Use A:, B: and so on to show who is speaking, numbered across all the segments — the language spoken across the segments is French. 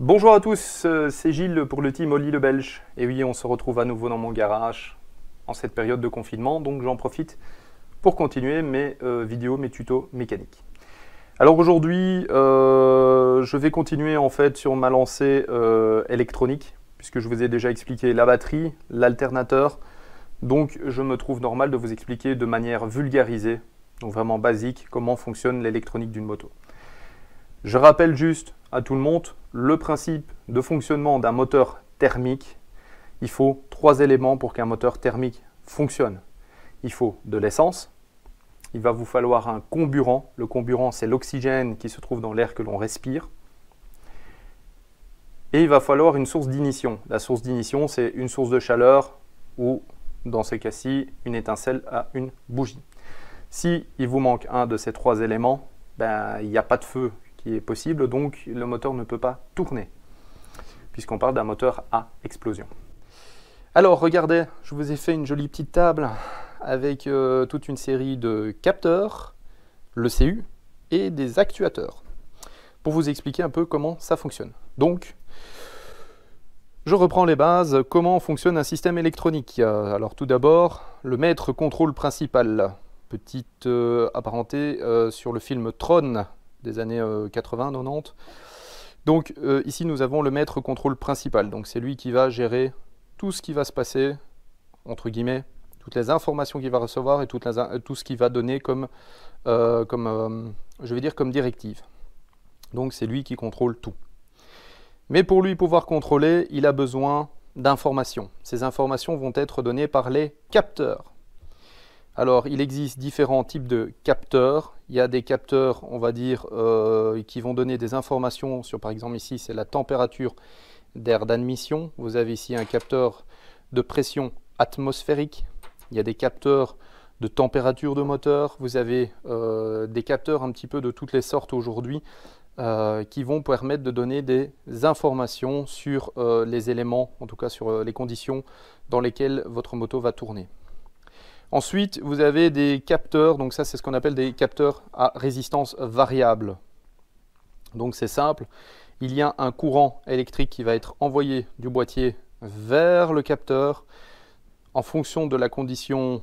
A: Bonjour à tous, c'est Gilles pour le team Oli le Belge. Et oui, on se retrouve à nouveau dans mon garage en cette période de confinement, donc j'en profite pour continuer mes vidéos, mes tutos mécaniques. Alors aujourd'hui, je vais continuer en fait sur ma lancée électronique, puisque je vous ai déjà expliqué la batterie, l'alternateur. Donc je me trouve normal de vous expliquer de manière vulgarisée, donc vraiment basique, comment fonctionne l'électronique d'une moto. Je rappelle juste à tout le monde le principe de fonctionnement d'un moteur thermique. Il faut 3 éléments pour qu'un moteur thermique fonctionne. Il faut de l'essence, il va vous falloir un comburant. Le comburant, c'est l'oxygène qui se trouve dans l'air que l'on respire. Et il va falloir une source d'ignition. La source d'ignition, c'est une source de chaleur ou, dans ce cas-ci, une étincelle à une bougie. Si il vous manque un de ces 3 éléments, il n'y a pas de feu qui est possible, donc le moteur ne peut pas tourner, puisqu'on parle d'un moteur à explosion. Alors regardez, je vous ai fait une jolie petite table avec toute une série de capteurs, le CU et des actuateurs, pour vous expliquer un peu comment ça fonctionne. Donc, je reprends les bases, comment fonctionne un système électronique. Alors tout d'abord, le maître contrôle principal, petite apparentée sur le film Tron, des années 80-90. Donc ici nous avons le maître contrôle principal, donc c'est lui qui va gérer tout ce qui va se passer, entre guillemets, toutes les informations qu'il va recevoir et tout ce qu'il va donner comme directive. Donc c'est lui qui contrôle tout. Mais pour lui pouvoir contrôler, il a besoin d'informations. Ces informations vont être données par les capteurs. Alors, il existe différents types de capteurs. Il y a des capteurs, on va dire, qui vont donner des informations sur, par exemple, ici, c'est la température d'air d'admission. Vous avez ici un capteur de pression atmosphérique. Il y a des capteurs de température de moteur. Vous avez des capteurs un petit peu de toutes les sortes aujourd'hui qui vont permettre de donner des informations sur les éléments, en tout cas sur les conditions dans lesquelles votre moto va tourner. Ensuite, vous avez des capteurs, donc ça c'est ce qu'on appelle des capteurs à résistance variable. Donc c'est simple, il y a un courant électrique qui va être envoyé du boîtier vers le capteur en fonction de la condition,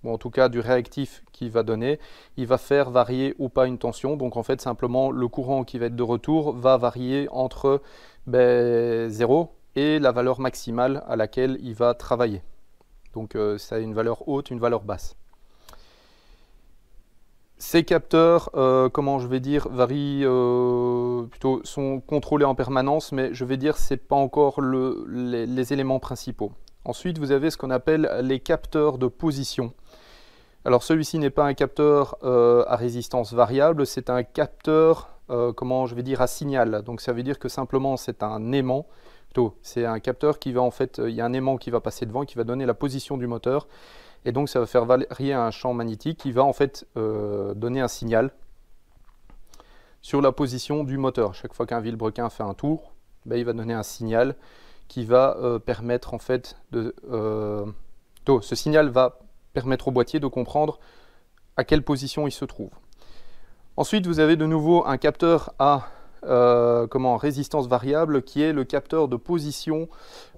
A: ou en tout cas du réactif qu'il va donner, il va faire varier ou pas une tension. Donc en fait simplement le courant qui va être de retour va varier entre 0 et la valeur maximale à laquelle il va travailler. Donc ça a une valeur haute, une valeur basse. Ces capteurs, sont contrôlés en permanence, mais je vais dire ce n'est pas encore les éléments principaux. Ensuite, vous avez ce qu'on appelle les capteurs de position. Alors celui-ci n'est pas un capteur à résistance variable, c'est un capteur à signal. Donc ça veut dire que simplement c'est un aimant. C'est un capteur qui va il y a un aimant qui va passer devant, qui va donner la position du moteur, et donc ça va faire varier un champ magnétique qui va donner un signal sur la position du moteur. Chaque fois qu'un vilebrequin fait un tour, il va donner un signal qui va permettre ce signal va permettre au boîtier de comprendre à quelle position il se trouve. Ensuite, vous avez de nouveau un capteur à résistance variable qui est le capteur de position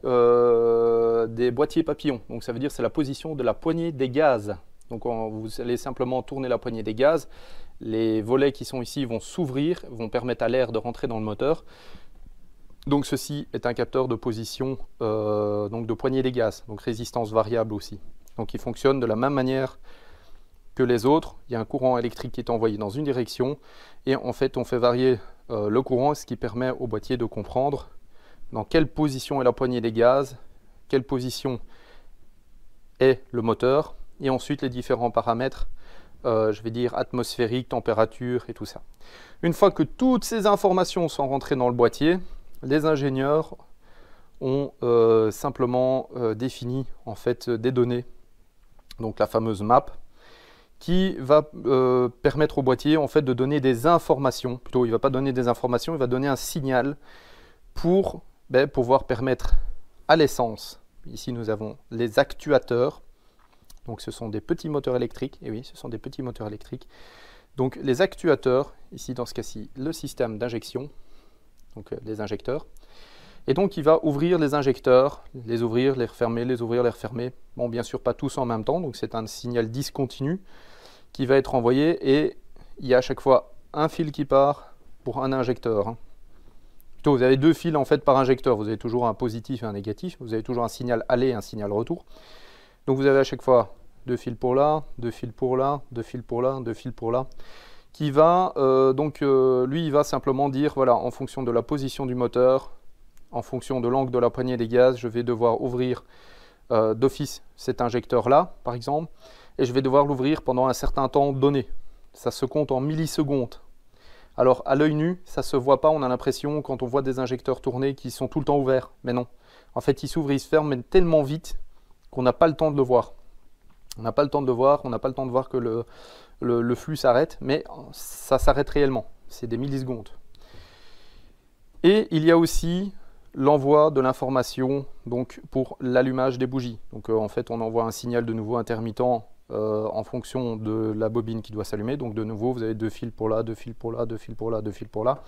A: des boîtiers papillons. Donc ça veut dire c'est la position de la poignée des gaz. Donc vous allez simplement tourner la poignée des gaz, les volets qui sont ici vont s'ouvrir, vont permettre à l'air de rentrer dans le moteur. Donc ceci est un capteur de position de poignée des gaz, donc résistance variable aussi. Donc il fonctionne de la même manière que les autres. Il y a un courant électrique qui est envoyé dans une direction et en fait on fait varier le courant, ce qui permet au boîtier de comprendre dans quelle position est la poignée des gaz, quelle position est le moteur, et ensuite les différents paramètres, atmosphérique, température et tout ça. Une fois que toutes ces informations sont rentrées dans le boîtier, les ingénieurs ont simplement défini en fait des données, donc la fameuse map, qui va permettre au boîtier en fait de donner des informations. Plutôt, il ne va pas donner des informations, il va donner un signal pour pouvoir permettre à l'essence. Ici, nous avons les actuateurs. Donc, ce sont des petits moteurs électriques. Et oui, ce sont des petits moteurs électriques. Donc, les actuateurs, ici dans ce cas-ci, le système d'injection, donc les injecteurs. Et donc il va ouvrir les injecteurs, les ouvrir, les refermer, les ouvrir, les refermer. Bon, bien sûr pas tous en même temps, donc c'est un signal discontinu qui va être envoyé et il y a à chaque fois un fil qui part pour un injecteur. Plutôt, vous avez deux fils en fait par injecteur, vous avez toujours un positif et un négatif, vous avez toujours un signal aller et un signal retour. Donc vous avez à chaque fois deux fils pour là, deux fils pour là, deux fils pour là, deux fils pour là, qui va, lui il va simplement dire, voilà, en fonction de la position du moteur, en fonction de l'angle de la poignée des gaz, je vais devoir ouvrir d'office cet injecteur-là, par exemple, et je vais devoir l'ouvrir pendant un certain temps donné. Ça se compte en millisecondes. Alors, à l'œil nu, ça ne se voit pas, on a l'impression, quand on voit des injecteurs tourner, qu'ils sont tout le temps ouverts. Mais non. En fait, ils s'ouvrent et ils se ferment, mais tellement vite qu'on n'a pas le temps de le voir. On n'a pas le temps de le voir, on n'a pas le temps de voir que le flux s'arrête, mais ça s'arrête réellement. C'est des millisecondes. Et il y a aussi l'envoi de l'information donc pour l'allumage des bougies. Donc en fait, on envoie un signal de nouveau intermittent en fonction de la bobine qui doit s'allumer. Donc de nouveau, vous avez deux fils pour là, deux fils pour là, deux fils pour là, deux fils pour là,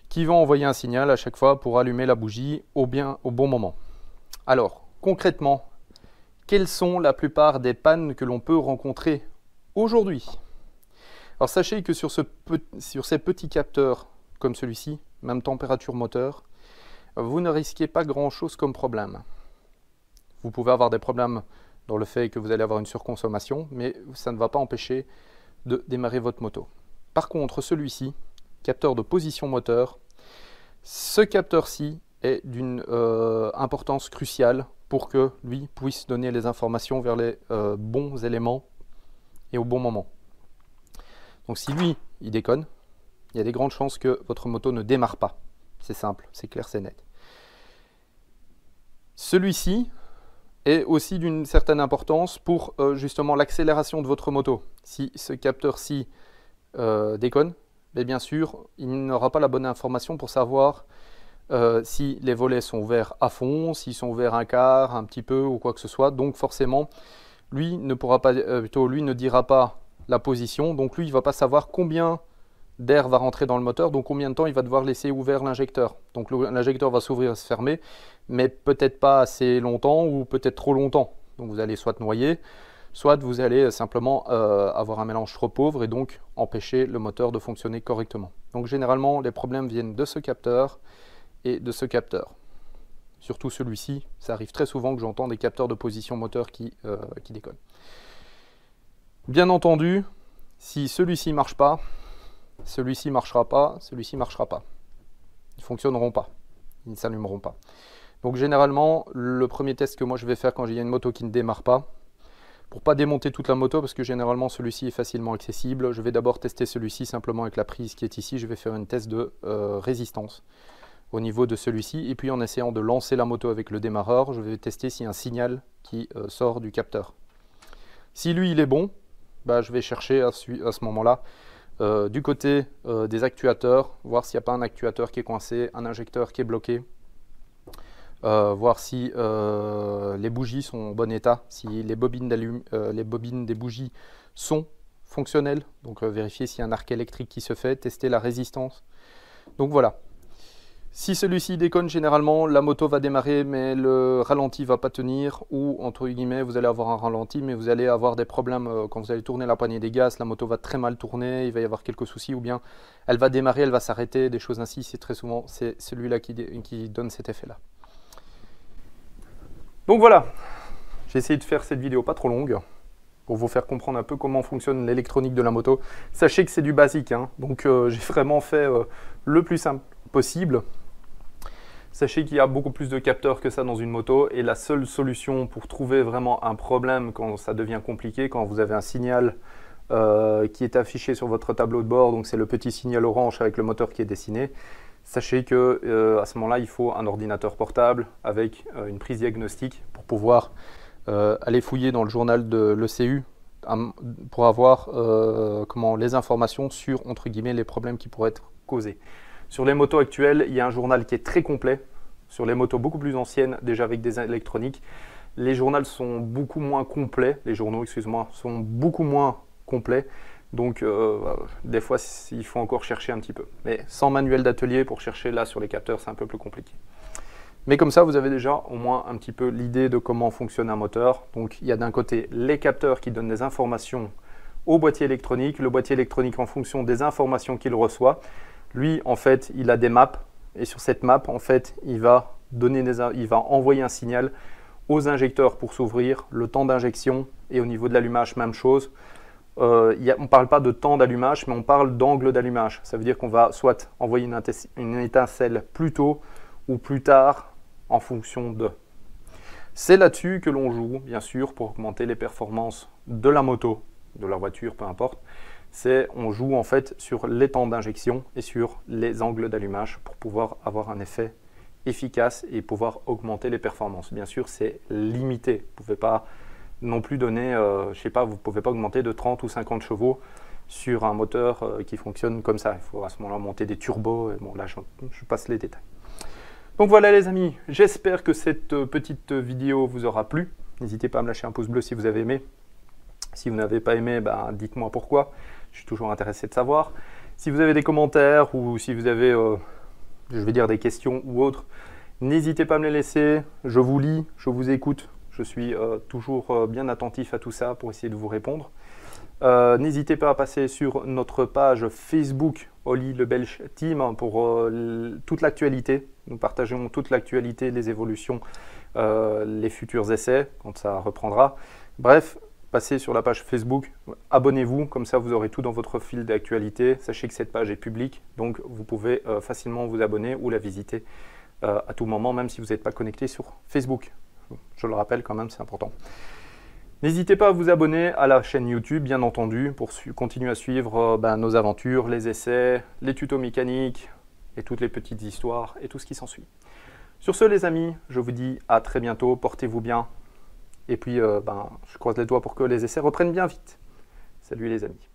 A: qui vont envoyer un signal à chaque fois pour allumer la bougie au bon moment. Alors, concrètement, quelles sont la plupart des pannes que l'on peut rencontrer aujourd'hui? Alors sachez que sur ces petits capteurs comme celui-ci, même température moteur, vous ne risquez pas grand-chose comme problème. Vous pouvez avoir des problèmes dans le fait que vous allez avoir une surconsommation, mais ça ne va pas empêcher de démarrer votre moto. Par contre, celui-ci, capteur de position moteur, ce capteur-ci est d'une importance cruciale pour que lui puisse donner les informations vers les bons éléments et au bon moment. Donc si lui, il déconne, il y a des grandes chances que votre moto ne démarre pas. C'est simple, c'est clair, c'est net. Celui-ci est aussi d'une certaine importance pour justement l'accélération de votre moto. Si ce capteur-ci déconne, bien sûr, il n'aura pas la bonne information pour savoir si les volets sont ouverts à fond, s'ils sont ouverts un quart, un petit peu ou quoi que ce soit. Donc forcément, lui ne pourra pas, lui ne dira pas la position. Donc lui, il ne va pas savoir combien d'air va rentrer dans le moteur, donc combien de temps il va devoir laisser ouvert l'injecteur. Donc l'injecteur va s'ouvrir et se fermer, mais peut-être pas assez longtemps ou peut-être trop longtemps. Donc vous allez soit noyer, soit vous allez simplement avoir un mélange trop pauvre et donc empêcher le moteur de fonctionner correctement. Donc généralement, les problèmes viennent de ce capteur et de ce capteur. Surtout celui-ci, ça arrive très souvent que j'entends des capteurs de position moteur qui déconnent. Bien entendu, si celui-ci ne marche pas, celui-ci ne marchera pas, celui-ci ne marchera pas. Ils ne fonctionneront pas, ils ne s'allumeront pas. Donc généralement, le premier test que moi je vais faire quand il y a une moto qui ne démarre pas, pour ne pas démonter toute la moto, parce que généralement celui-ci est facilement accessible, je vais d'abord tester celui-ci simplement avec la prise qui est ici. Je vais faire une test de résistance au niveau de celui-ci. Et puis en essayant de lancer la moto avec le démarreur, je vais tester s'il y a un signal qui sort du capteur. Si lui il est bon, bah, je vais chercher à ce moment-là du côté des actuateurs, voir s'il n'y a pas un actuateur qui est coincé, un injecteur qui est bloqué, voir si les bougies sont en bon état, si les bobines des bougies sont fonctionnelles, donc vérifier s'il y a un arc électrique qui se fait, tester la résistance. Donc voilà. Si celui-ci déconne, généralement, la moto va démarrer, mais le ralenti ne va pas tenir, ou entre guillemets, vous allez avoir un ralenti, mais vous allez avoir des problèmes quand vous allez tourner la poignée des gaz, la moto va très mal tourner, il va y avoir quelques soucis, ou bien elle va démarrer, elle va s'arrêter, des choses ainsi. C'est très souvent celui-là qui donne cet effet-là. Donc voilà, j'ai essayé de faire cette vidéo pas trop longue, pour vous faire comprendre un peu comment fonctionne l'électronique de la moto. Sachez que c'est du basique, hein, donc j'ai vraiment fait le plus simple possible. Sachez qu'il y a beaucoup plus de capteurs que ça dans une moto et la seule solution pour trouver vraiment un problème quand ça devient compliqué, quand vous avez un signal qui est affiché sur votre tableau de bord, donc c'est le petit signal orange avec le moteur qui est dessiné, sachez que à ce moment-là, il faut un ordinateur portable avec une prise diagnostique pour pouvoir aller fouiller dans le journal de l'ECU pour avoir les informations sur, entre guillemets, les problèmes qui pourraient être causés. Sur les motos actuelles, il y a un journal qui est très complet. Sur les motos beaucoup plus anciennes, déjà avec des électroniques, les journaux sont beaucoup moins complets. Les journaux, excusez-moi, sont beaucoup moins complets. Donc des fois il faut encore chercher un petit peu. Mais sans manuel d'atelier pour chercher là sur les capteurs, c'est un peu plus compliqué. Mais comme ça, vous avez déjà au moins un petit peu l'idée de comment fonctionne un moteur. Donc il y a d'un côté les capteurs qui donnent des informations au boîtier électronique. Le boîtier électronique, en fonction des informations qu'il reçoit, lui en fait il a des maps. Et sur cette map, en fait, il va envoyer un signal aux injecteurs pour s'ouvrir, le temps d'injection, et au niveau de l'allumage, même chose. On ne parle pas de temps d'allumage, mais on parle d'angle d'allumage. Ça veut dire qu'on va soit envoyer une étincelle plus tôt ou plus tard en fonction de. C'est là-dessus que l'on joue, bien sûr, pour augmenter les performances de la moto, de la voiture, peu importe. On joue en fait sur les temps d'injection et sur les angles d'allumage pour pouvoir avoir un effet efficace et pouvoir augmenter les performances. Bien sûr, c'est limité. Vous ne pouvez pas non plus donner, je sais pas, vous ne pouvez pas augmenter de 30 ou 50 chevaux sur un moteur qui fonctionne comme ça. Il faut à ce moment-là monter des turbos. Et bon, là, je passe les détails. Donc voilà les amis, j'espère que cette petite vidéo vous aura plu. N'hésitez pas à me lâcher un pouce bleu si vous avez aimé. Si vous n'avez pas aimé, ben, dites-moi pourquoi. Je suis toujours intéressé de savoir. Si vous avez des commentaires ou si vous avez, je vais dire, des questions ou autres, n'hésitez pas à me les laisser. Je vous lis, je vous écoute. Je suis toujours bien attentif à tout ça pour essayer de vous répondre. N'hésitez pas à passer sur notre page Facebook Oli le Belge Team pour toute l'actualité. Nous partageons toute l'actualité, les évolutions, les futurs essais quand ça reprendra. Bref, passez sur la page Facebook, abonnez-vous, comme ça vous aurez tout dans votre fil d'actualité. Sachez que cette page est publique, donc vous pouvez facilement vous abonner ou la visiter à tout moment, même si vous n'êtes pas connecté sur Facebook. Je le rappelle quand même, c'est important. N'hésitez pas à vous abonner à la chaîne YouTube, bien entendu, pour continuer à suivre nos aventures, les essais, les tutos mécaniques et toutes les petites histoires et tout ce qui s'ensuit. Sur ce, les amis, je vous dis à très bientôt, portez-vous bien. Et puis, je croise les doigts pour que les essais reprennent bien vite. Salut les amis.